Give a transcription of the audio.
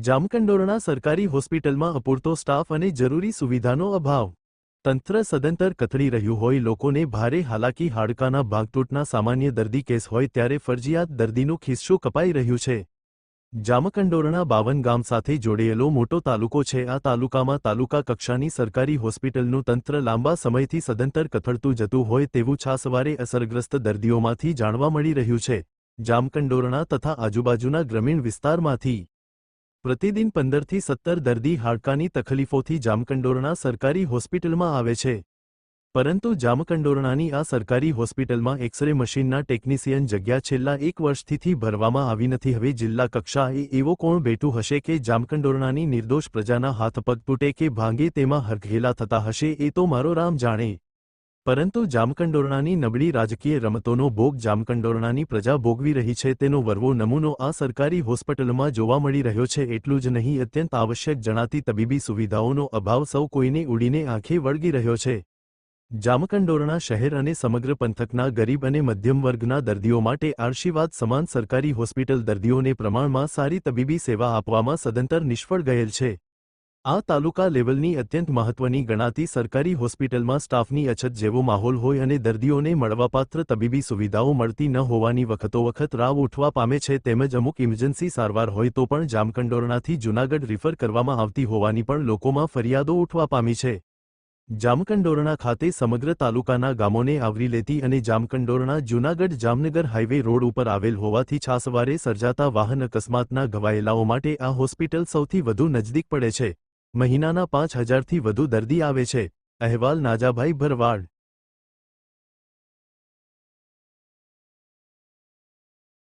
જામકંડોરણા સરકારી હોસ્પિટલમાં અપૂરતો સ્ટાફ અને જરૂરી સુવિધાનો અભાવ. તંત્ર સદંતર કથળી રહ્યું હોય. લોકોને ભારે હાલાકી. હાડકાના ભાગતૂટના સામાન્ય દર્દી કેસ હોય ત્યારે ફરજિયાત દર્દીનું ખિસ્સું કપાઈ રહ્યું છે. જામકંડોરણા 52 ગામ સાથે જોડેલો મોટો તાલુકો છે. આ તાલુકામાં તાલુકા કક્ષાની સરકારી હોસ્પિટલનું તંત્ર લાંબા સમયથી સદંતર કથળતું જતું હોય તેવું છાસવારે અસરગ્રસ્ત દર્દીઓમાંથી જાણવા મળી રહ્યું છે. જામકંડોરણા તથા આજુબાજુના ગ્રામીણ વિસ્તારમાંથી પ્રતિદિન 15 થી 17 દર્દી હાડકાની તકલીફોથી જામકંડોરણા સરકારી હોસ્પિટલમાં આવે છે. પરંતુ જામકંડોરણાની આ સરકારી હોસ્પિટલમાં એક્સરે મશીનના ટેકનિશિયન જગ્યા છેલ્લા 1 વર્ષથી ભરવામાં આવી નથી. હવે જિલ્લા કક્ષાએ એવો કોણ બેઠું હશે કે જામકંડોરણાની નિર્દોષ પ્રજાના હાથ પગ તૂટે કે ભાંગે તેમાં હરખેલા થતા હશે એ તો મારો રામ જાણે. પરંતુ જામકંડોરણાની નબળી રાજકીય રમતોનો ભોગ જામકંડોરણાની પ્રજા ભોગવી રહી છે તેનો વરવો નમૂનો આ સરકારી હોસ્પિટલમાં જોવા મળી રહ્યો છે. એટલું જ નહીં, અત્યંત આવશ્યક જણાતી તબીબી સુવિધાઓનો અભાવ સૌ કોઈને ઉડીને આંખે વળગી રહ્યો છે. જામકંડોરણા શહેર અને સમગ્ર પંથકના ગરીબ અને મધ્યમ વર્ગના દર્દીઓ માટે આશીર્વાદ સમાન સરકારી હોસ્પિટલ દર્દીઓને પ્રમાણમાં સારી તબીબી સેવા આપવામાં સદંતર નિષ્ફળ ગયેલ છે. આ તાલુકા લેવલની અત્યંત મહત્વની ગણાતી સરકારી હોસ્પિટલમાં સ્ટાફની અછત જેવો માહોલ હોય અને દર્દીઓને મળવાપાત્ર તબીબી સુવિધાઓ મળતી ન હોવાની વખતોવખત રાવ ઉઠવા પામે છે. તેમજ અમુક ઇમરજન્સી સારવાર હોય તો પણ જામકંડોરણાથી જૂનાગઢ રિફર કરવામાં આવતી હોવાની પણ લોકોમાં ફરિયાદો ઉઠવા પામી છે. જામકંડોરણા ખાતે સમગ્ર તાલુકાના ગામોને આવરી લેતી અને જામકંડોરણા જૂનાગઢ જામનગર હાઇવે રોડ ઉપર આવેલ હોવાથી છાસવારે સર્જાતા વાહન અકસ્માતના ઘવાયેલાઓ માટે આ હોસ્પિટલ સૌથી વધુ નજદીક પડે છે. મહિનાના 5000થી વધુ દર્દી આવે છે. અહેવાલ નાજાભાઈ ભરવાડ.